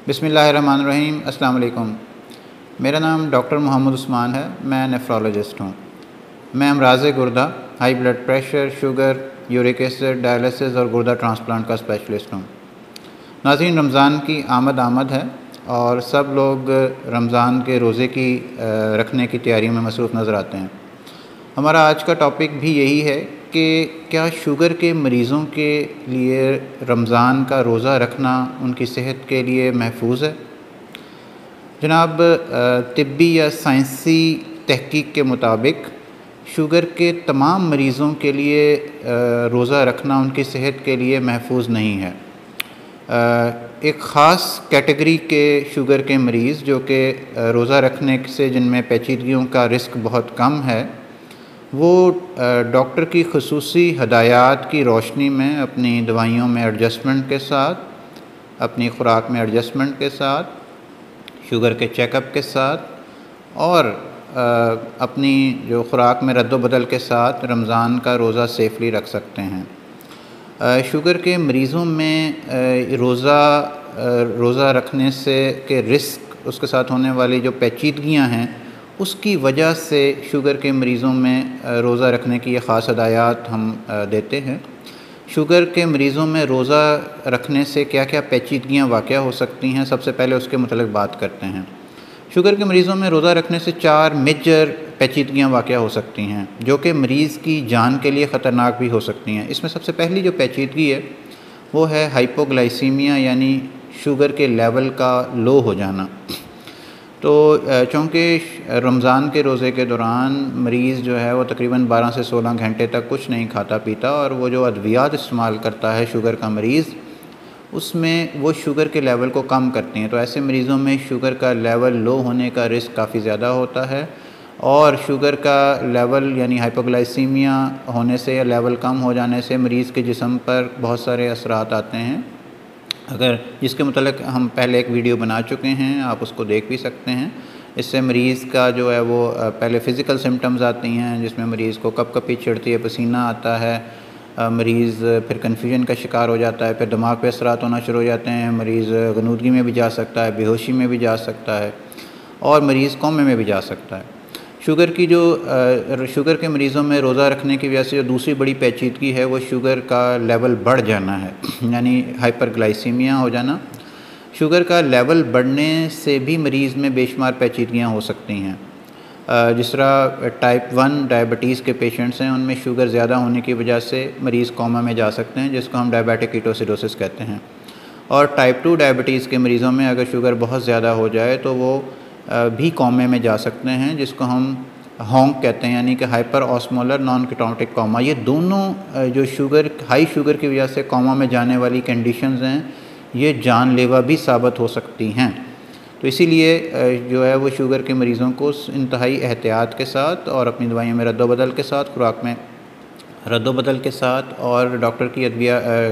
बिस्मिल्लाहिर्रहमानिर्रहीम। अस्सलाम वालेकुम। मेरा नाम डॉक्टर मोहम्मद उस्मान है। मैं नेफ्रोलॉजिस्ट हूँ। मैं अमराज़ गुर्दा, high blood pressure, sugar, uric acid, dialysis और गुर्दा ट्रांसप्लांट का स्पेशलिस्ट हूँ। नाज़रीन, रमज़ान की आमद है और सब लोग रमज़ान के रोज़े की रखने की तैयारी में मसरूफ़ नज़र आते हैं। हमारा आज का टॉपिक भी यही है कि क्या शुगर के मरीज़ों के लिए रमज़ान का रोज़ा रखना उनकी सेहत के लिए महफूज है। जनाब, तिब्बी या साइंसी तहकीक के मुताबिक शुगर के तमाम मरीज़ों के लिए रोज़ा रखना उनकी सेहत के लिए महफूज नहीं है। एक ख़ास कैटेगरी के शुगर के मरीज़ जो कि रोज़ा रखने से जिनमें पेचीदगियों का रिस्क बहुत कम है, वो डॉक्टर की ख़ुसूसी हदायत की रोशनी में अपनी दवाइयों में एडजस्टमेंट के साथ, अपनी ख़ुराक में एडजस्टमेंट के साथ, शुगर के चेकअप के साथ और अपनी जो ख़ुराक में रद्द-बदल के साथ रमज़ान का रोज़ा सेफ़ली रख सकते हैं। शुगर के मरीज़ों में रोज़ा रखने से के रिस्क, उसके साथ होने वाली जो पेचीदगियाँ हैं, उसकी वजह से शुगर के मरीज़ों में रोज़ा रखने की ये ख़ास हदायत हम देते हैं। शुगर के मरीज़ों में रोज़ा रखने से क्या क्या पेचीदगियाँ वाक़या हो सकती हैं, सबसे पहले उसके मुतल्लिक़ बात करते हैं। शुगर के मरीज़ों में रोज़ा रखने से 4 मेजर पेचीदगियाँ वाक़या हो सकती हैं, जो कि मरीज़ की जान के लिए ख़तरनाक भी हो सकती हैं। इसमें सबसे पहली जो पेचीदगी है वो है हाइपोग्लाइसीमिया, यानी शुगर के लेवल का लो हो जाना। तो चूँकि रमज़ान के रोज़े के दौरान मरीज़ जो है वो तकरीबन 12 से 16 घंटे तक कुछ नहीं खाता पीता, और वो जो अद्वियात इस्तेमाल करता है शुगर का मरीज़, उसमें वो शुगर के लेवल को कम करती हैं। तो ऐसे मरीज़ों में शुगर का लेवल लो होने का रिस्क काफ़ी ज़्यादा होता है, और शुगर का लेवल यानी हाइपोग्लाइसीमिया होने से या लेवल कम हो जाने से मरीज़ के जिस्म पर बहुत सारे असरात आते हैं, जिसके मुतल्लिक़ हम पहले एक वीडियो बना चुके हैं, आप उसको देख भी सकते हैं। इससे मरीज़ का जो है वो पहले फ़िज़िकल सिम्पटम्स आती हैं, जिसमें मरीज़ को कपकपी चिढ़ती है, पसीना आता है, मरीज़ फिर कन्फ्यूजन का शिकार हो जाता है, फिर दिमाग पे असरात होना शुरू हो जाते हैं, मरीज़ गनूदगी में भी जा सकता है, बेहोशी में भी जा सकता है, और मरीज़ कोमे में भी जा सकता है। शुगर के मरीज़ों में रोज़ा रखने की वजह से जो दूसरी बड़ी पेचीदगी है वो शुगर का लेवल बढ़ जाना है, यानी हाइपरग्लाइसीमिया हो जाना। शुगर का लेवल बढ़ने से भी मरीज़ में बेशुमार पेचीदगियाँ हो सकती हैं। जिस तरह टाइप 1 डायबिटीज़ के पेशेंट्स हैं, उनमें शुगर ज़्यादा होने की वजह से मरीज़ कोमा में जा सकते हैं, जिसको हम डायबिटिक कीटोसिडोसिस कहते हैं। और टाइप 2 डायबिटीज़ के मरीज़ों में अगर शुगर बहुत ज़्यादा हो जाए तो वो भी कोमे में जा सकते हैं, जिसको हम हॉन्क कहते हैं, यानी कि hyper osmolar non ketotic coma. ये दोनों जो हाई शुगर की वजह से कोमा में जाने वाली कंडीशंस हैं, ये जानलेवा भी साबित हो सकती हैं। तो इसीलिए जो है वो शुगर के मरीज़ों को इंतहाई एहतियात के साथ और अपनी दवाइयों में रद्द-बदल के साथ, खुराक में रद्द-बदल के साथ और डॉक्टर की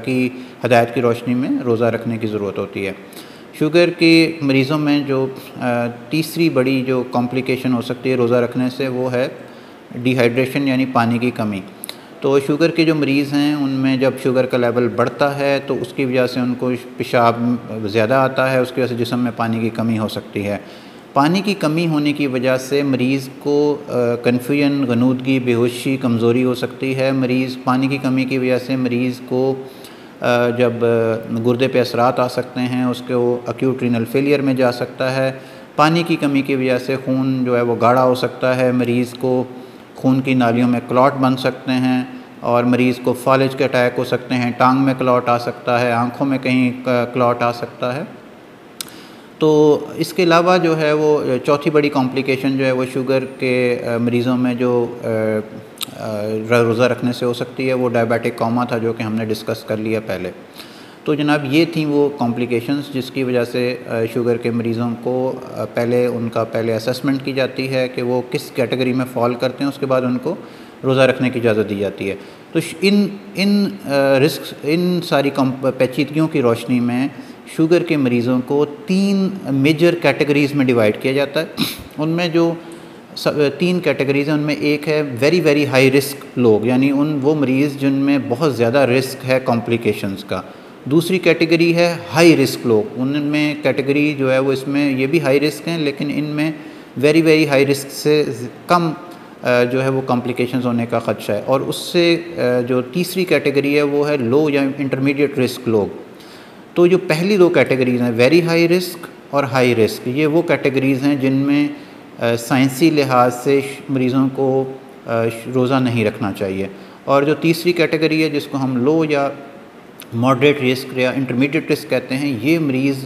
की हदायत की रोशनी में रोज़ा रखने की ज़रूरत होती है। शुगर के मरीज़ों में जो तीसरी बड़ी जो कॉम्प्लिकेशन हो सकती है रोज़ा रखने से, वो है डिहाइड्रेशन, यानी पानी की कमी। तो शुगर के जो मरीज़ हैं, उनमें जब शुगर का लेवल बढ़ता है तो उसकी वजह से उनको पेशाब ज़्यादा आता है, उसकी वजह से जिस्म में पानी की कमी हो सकती है। पानी की कमी होने की वजह से मरीज़ को कन्फ्यूजन, गनूदगी, बेहोशी, कमज़ोरी हो सकती है। पानी की कमी की वजह से मरीज़ को जब गुर्दे पे असरात आ सकते हैं, उसको एक्यूट रीनल फेलियर में जा सकता है। पानी की कमी की वजह से खून जो है वो गाढ़ा हो सकता है, मरीज़ को खून की नालियों में क्लॉट बन सकते हैं, और मरीज़ को फालिज के अटैक हो सकते हैं, टांग में क्लॉट आ सकता है, आँखों में कहीं क्लॉट आ सकता है। तो इसके अलावा जो है वो चौथी बड़ी कॉम्प्लिकेशन जो है वो शुगर के मरीज़ों में जो रोज़ा रखने से हो सकती है, वो डायबिटिक कोमा था, जो कि हमने डिस्कस कर लिया पहले। तो जनाब, ये थी वो कॉम्प्लिकेशंस जिसकी वजह से शुगर के मरीज़ों को पहले असेसमेंट की जाती है कि वो किस कैटेगरी में फ़ॉल करते हैं, उसके बाद उनको रोज़ा रखने की इजाज़त दी जाती है। तो इन सारी पेचीदगियों की रोशनी में शुगर के मरीज़ों को 3 मेजर कैटेगरीज़ में डिवाइड किया जाता है। उनमें जो 3 कैटेगरीज़ हैं, उनमें एक है वेरी हाई रिस्क लोग, यानी वो मरीज़ जिनमें बहुत ज़्यादा रिस्क है कॉम्प्लिकेशंस का, दूसरी कैटेगरी है हाई रिस्क लोग, उनमें कैटेगरी जो है वो इसमें ये भी हाई रिस्क हैं, लेकिन इनमें वेरी वेरी हाई रिस्क से कम जो है वो कॉम्प्लिकेशंस होने का ख़दशा है। और उससे जो तीसरी कैटेगरी है वो है लो या इंटरमीडिएट रिस्क लोग। तो जो पहली दो कैटेगरीज़ हैं, वेरी हाई रिस्क और हाई रिस्क, ये वो कैटेगरीज़ हैं जिनमें साइंसी लिहाज से मरीज़ों को रोज़ा नहीं रखना चाहिए। और जो तीसरी कैटेगरी है जिसको हम लो या मॉडरेट रिस्क या इंटरमीडिएट रिस्क कहते हैं, ये मरीज़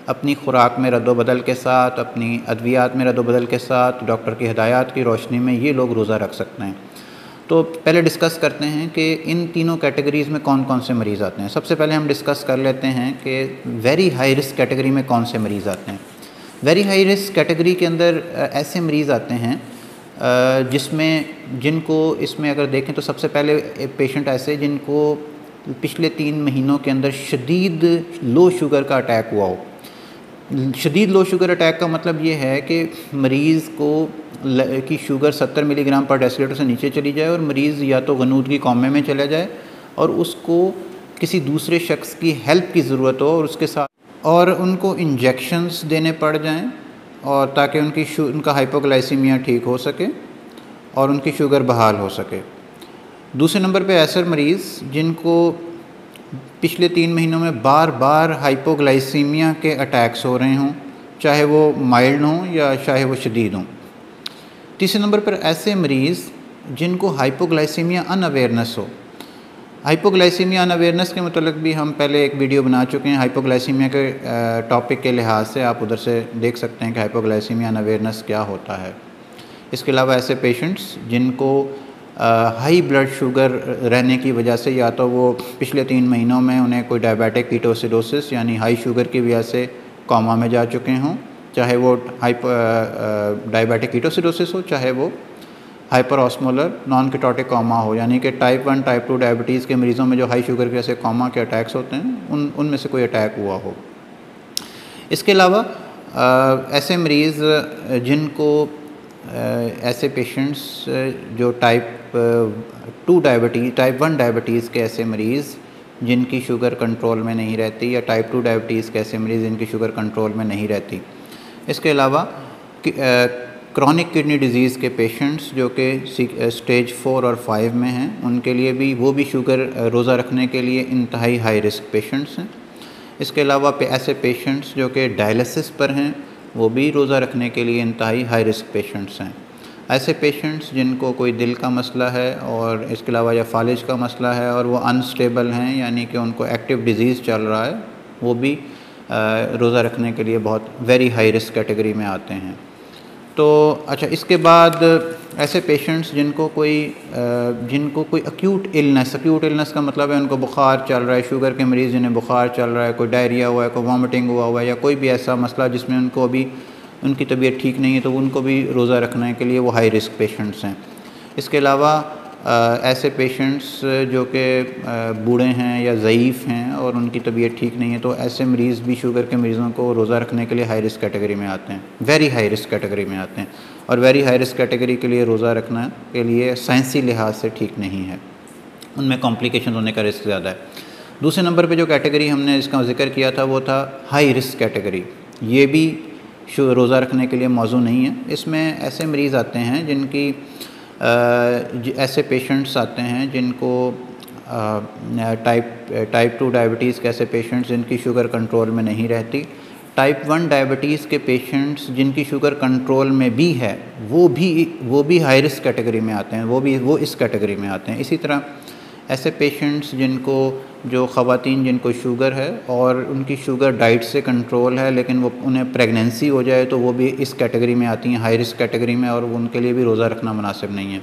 अपनी ख़ुराक में रद्दोबदल के साथ, अपनी अद्वियात में रद्दोबदल के साथ, डॉक्टर की हिदायत की रोशनी में ये लोग रोज़ा रख सकते हैं। तो पहले डिस्कस करते हैं कि इन तीनों कैटेगरीज़ में कौन कौन से मरीज़ आते हैं। सबसे पहले हम डिस्कस कर लेते हैं कि वेरी हाई रिस्क कैटेगरी में कौन से मरीज़ आते हैं। वेरी हाई रिस्क कैटेगरी के अंदर ऐसे मरीज़ आते हैं जिनको इसमें अगर देखें तो सबसे पहले पेशेंट ऐसे जिनको पिछले 3 महीनों के अंदर शदीद लो शुगर का अटैक हुआ हो। शदीद लो शुगर अटैक का मतलब ये है कि मरीज़ की शुगर 70 मिलीग्राम पर डेसीलीटर से नीचे चली जाए और मरीज़ या तो गनूदगी कौमे में चला जाए और उसको किसी दूसरे शख्स की हेल्प की ज़रूरत हो और उसके साथ और उनको इंजेक्शंस देने पड़ जाएं और ताकि उनका हाइपोग्लाइसीमिया ठीक हो सके और उनकी शुगर बहाल हो सके। दूसरे नंबर पे ऐसे मरीज़ जिनको पिछले 3 महीनों में बार बार हाइपोग्लाइसीमिया के अटैक्स हो रहे हों, चाहे वो माइल्ड हों या चाहे वो शदीद हों। तीसरे नंबर पर ऐसे मरीज़ जिनको हाइपोग्लाइसीमिया अनअवेयरनेस हो। हाइपोग्लाइसीमिया अनअवेयरनेस के मतलब भी हम पहले एक वीडियो बना चुके हैं हाइपोग्लाइसीमिया के टॉपिक के लिहाज से, आप उधर से देख सकते हैं कि हाइपोग्लाइसीमिया अनअवेयरनेस क्या होता है। इसके अलावा ऐसे पेशेंट्स जिनको हाई ब्लड शुगर रहने की वजह से या तो वो पिछले 3 महीनों में उन्हें कोई डायबिटिक कीटोसिडोसिस यानी हाई शुगर की वजह से कोमा में जा चुके हों, चाहे वो डायबिटिक कीटोसिडोसिस हो, चाहे वो hyper osmolar non ketotic coma हो, यानी कि टाइप 1 टाइप 2 डायबिटीज़ के मरीज़ों में जो हाई शुगर की वजह से कोमा के अटैक्स होते हैं उनमें से कोई अटैक हुआ हो। इसके अलावा ऐसे मरीज़ जिनको ऐसे पेशेंट्स जो टाइप 1 डायबिटीज़ के ऐसे मरीज़ जिनकी शुगर कंट्रोल में नहीं रहती या टाइप 2 डायबिटीज़ के ऐसे मरीज़ जिनकी शुगर कंट्रोल में नहीं रहती। इसके अलावा क्रॉनिक किडनी डिजीज़ के पेशेंट्स जो कि स्टेज 4 और 5 में हैं, उनके लिए भी वो भी शुगर रोज़ा रखने के लिए इंतहाई हाई रिस्क पेशेंट्स हैं। इसके अलावा ऐसे पेशेंट्स जो कि डायलिसिस पर हैं, वो भी रोज़ा रखने के लिए इंतहाई हाई रिस्क पेशेंट्स हैं। ऐसे पेशेंट्स जिनको कोई दिल का मसला है और इसके अलावा या फालिज का मसला है और वो अनस्टेबल हैं, यानी कि उनको एक्टिव डिजीज़ चल रहा है, वो भी रोज़ा रखने के लिए बहुत वेरी हाई रिस्क कैटेगरी में आते हैं। तो अच्छा, इसके बाद ऐसे पेशेंट्स जिनको कोई अक्यूट इलनेस का मतलब है उनको बुखार चल रहा है, शुगर के मरीज़ जिन्हें बुखार चल रहा है, कोई डायरिया हुआ है, कोई वॉमिटिंग हुआ है या कोई भी ऐसा मसला जिसमें उनको अभी उनकी तबीयत ठीक नहीं है, तो उनको भी रोज़ा रखने के लिए वो हाई रिस्क पेशेंट्स हैं। इसके अलावा ऐसे पेशेंट्स जो कि बूढ़े हैं या ज़ईफ़ हैं और उनकी तबीयत ठीक नहीं है, तो ऐसे मरीज़ भी शुगर के मरीज़ों को रोज़ा रखने के लिए हाई रिस्क कैटेगरी में आते हैं, वेरी हाई रिस्क कैटेगरी में आते हैं। और वेरी हाई रिस्क कैटेगरी के लिए रोज़ा रखना के लिए साइंसी लिहाज से ठीक नहीं है, उनमें कॉम्प्लिकेशन होने का रिस्क ज़्यादा है। दूसरे नंबर पर जो कैटेगरी हमने इसका जिक्र किया था वो था हाई रिस्क कैटेगरी। ये भी रोज़ा रखने के लिए मौजू नहीं है। इसमें ऐसे मरीज़ आते हैं जिनकी ऐसे पेशेंट्स आते हैं जिनको टाइप 2 डायबिटीज़ के ऐसे पेशेंट्स जिनकी शुगर कंट्रोल में नहीं रहती। टाइप 1 डायबिटीज़ के पेशेंट्स जिनकी शुगर कंट्रोल में भी है, वो भी हाई रिस्क कैटेगरी में आते हैं, वो इस कैटेगरी में आते हैं। इसी तरह ऐसे पेशेंट्स जो ख़वातीन जिनको शुगर है और उनकी शुगर डाइट से कंट्रोल है, लेकिन उन्हें प्रेगनेंसी हो जाए तो वो भी इस कैटेगरी में आती हैं, हाई रिस्क कैटेगरी में, और उनके लिए भी रोज़ा रखना मुनासिब नहीं है।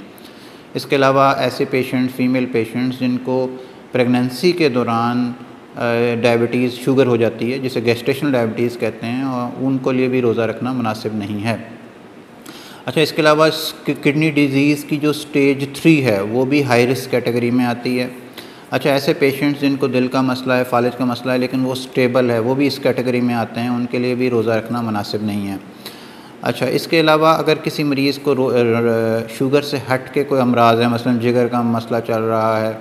इसके अलावा ऐसे फीमेल पेशेंट्स जिनको प्रेगनेंसी के दौरान डायबिटीज़ शुगर हो जाती है, जिसे गेस्टेशनल डायबिटीज़ कहते हैं, और उनको लिए भी रोज़ा रखना मुनासिब नहीं है। अच्छा, इसके अलावा किडनी डिजीज़ की जो स्टेज 3 है वो भी हाई रिस्क कैटेगरी में आती है। अच्छा, ऐसे पेशेंट्स जिनको दिल का मसला है, फालिज का मसला है, लेकिन वो स्टेबल है, वो भी इस कैटेगरी में आते हैं, उनके लिए भी रोज़ा रखना मुनासिब नहीं है। अच्छा, इसके अलावा अगर किसी मरीज़ को शुगर से हट के कोई अमराज़ है, मसलन जिगर का मसला चल रहा है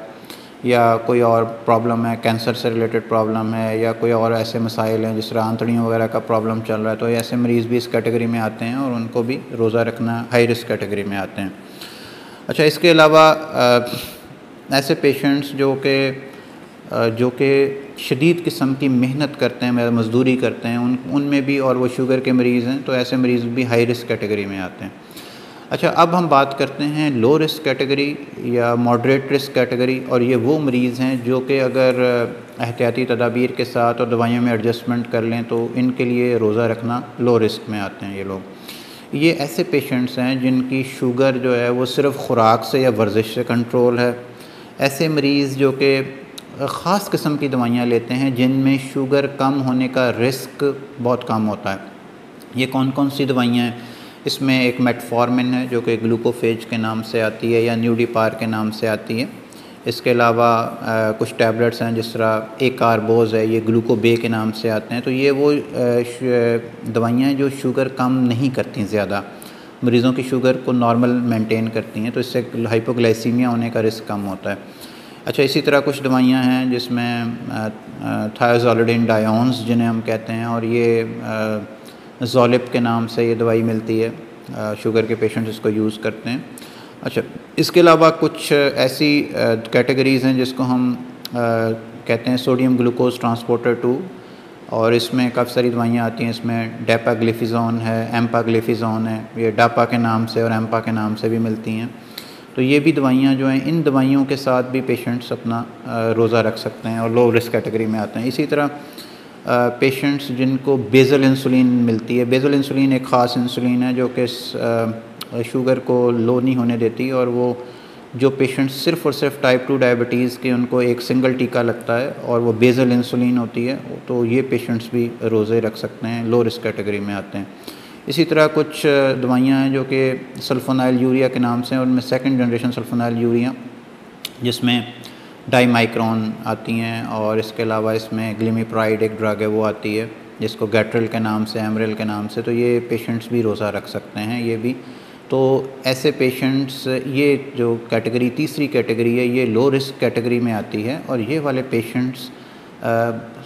या कोई और प्रॉब्लम है, कैंसर से रिलेटेड प्रॉब्लम है, या कोई और ऐसे मसाइल हैं जिस तरह आंतड़ियों वगैरह का प्रॉब्लम चल रहा है, तो ऐसे मरीज़ भी इस कैटेगरी में आते हैं और उनको भी रोज़ा रखना हाई रिस्क कैटेगरी में आते हैं। अच्छा, इसके अलावा ऐसे पेशेंट्स जो कि शदीद किस्म की मेहनत करते हैं, मज़दूरी करते हैं, उनमें भी, और वो शुगर के मरीज़ हैं, तो ऐसे मरीज़ भी हाई रिस्क कैटेगरी में आते हैं। अच्छा, अब हम बात करते हैं लो रिस्क कैटेगरी या मॉडरेट रिस्क कैटेगरी, और ये वो मरीज़ हैं जो कि अगर एहतियाती तदाबीर के साथ और दवाइयों में एडजस्टमेंट कर लें तो इनके लिए रोज़ा रखना लो रिस्क में आते हैं ये लोग। ये ऐसे पेशेंट्स हैं जिनकी शुगर जो है वो सिर्फ़ ख़ुराक से या वर्जिश से कंट्रोल है। ऐसे मरीज़ जो कि ख़ास किस्म की दवाइयाँ लेते हैं जिनमें शुगर कम होने का रिस्क बहुत कम होता है। ये कौन कौन सी दवाइयाँ हैं? इसमें एक मेटफॉर्मिन है जो कि ग्लूकोफेज के नाम से आती है या न्यूडिपार के नाम से आती है। इसके अलावा कुछ टैबलेट्स हैं जिस तरह एकार्बोज़ है, ये ग्लूकोबे के नाम से आते हैं। तो ये वो दवाइयाँ हैं जो शुगर कम नहीं करती ज़्यादा, मरीज़ों की शुगर को नॉर्मल मेंटेन करती हैं, तो इससे हाइपोग्लाइसीमिया होने का रिस्क कम होता है। अच्छा, इसी तरह कुछ दवाइयाँ हैं जिसमें थायोज़ोलिडिन डायोन्स जिन्हें हम कहते हैं, और ये ज़ोलिप के नाम से ये दवाई मिलती है, शुगर के पेशेंट्स इसको यूज़ करते हैं। अच्छा, इसके अलावा कुछ ऐसी कैटेगरीज़ हैं जिसको हम कहते हैं सोडियम ग्लूकोज ट्रांसपोर्टर 2, और इसमें काफ़ी सारी दवाइयाँ आती हैं। इसमें डेपाग्लिफिज़ोन है, एम्पाग्लिफिज़ोन है, ये डापा के नाम से और एम्पा के नाम से भी मिलती हैं। तो ये भी दवाइयाँ जो हैं, इन दवाइयों के साथ भी पेशेंट्स अपना रोज़ा रख सकते हैं और लो रिस्क कैटेगरी में आते हैं। इसी तरह पेशेंट्स जिनको बेसल इंसुलिन मिलती है, बेसल इंसुलिन एक ख़ास इंसुलिन है जो कि शुगर को लो नहीं होने देती, और वो जो पेशेंट्स सिर्फ़ और सिर्फ टाइप 2 डायबिटीज़ के उनको एक सिंगल टीका लगता है और वो बेसल इंसुलिन होती है, तो ये पेशेंट्स भी रोज़े रख सकते हैं, लो रिस्क कैटेगरी में आते हैं। इसी तरह कुछ दवाइयाँ हैं जो कि सल्फोनाइल यूरिया के नाम से हैं, उनमें सेकंड जनरेशन सल्फोनाइल यूरिया जिसमें डाईमाइक्रोन आती हैं, और इसके अलावा इसमें ग्लिमिप्राइड एक ड्रग है वो आती है जिसको गैट्रिल के नाम से, एमरिल के नाम से, तो ये पेशेंट्स भी रोज़ा रख सकते हैं ये भी। तो ऐसे पेशेंट्स, ये जो कैटेगरी तीसरी कैटेगरी है ये लो रिस्क कैटेगरी में आती है, और ये वाले पेशेंट्स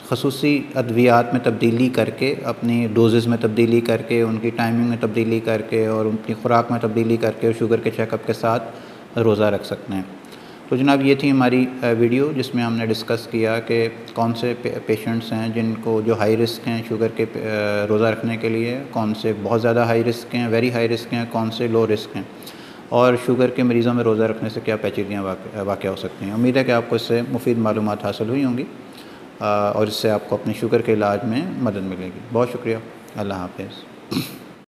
ख़ुसूसी अद्वियात में तब्दीली करके, अपनी डोजेज़ में तब्दीली करके, उनकी टाइमिंग में तब्दीली करके और उनकी ख़ुराक में तब्दीली करके और शुगर के चेकअप के साथ रोज़ा रख सकते हैं। तो जनाब, ये थी हमारी वीडियो जिसमें हमने डिस्कस किया कि कौन से पेशेंट्स हैं जिनको जो हाई रिस्क हैं शुगर के रोज़ा रखने के लिए, कौन से बहुत ज़्यादा हाई रिस्क हैं, वेरी हाई रिस्क हैं, कौन से लो रिस्क हैं, और शुगर के मरीज़ों में रोज़ा रखने से क्या पेचीदगियाँ वाक़या हो सकती हैं। उम्मीद है कि आपको इससे मुफीद मालूमात हासिल हुई होंगी और इससे आपको अपनी शुगर के इलाज में मदद मिलेगी। बहुत शुक्रिया। अल्लाह हाफ़िज़।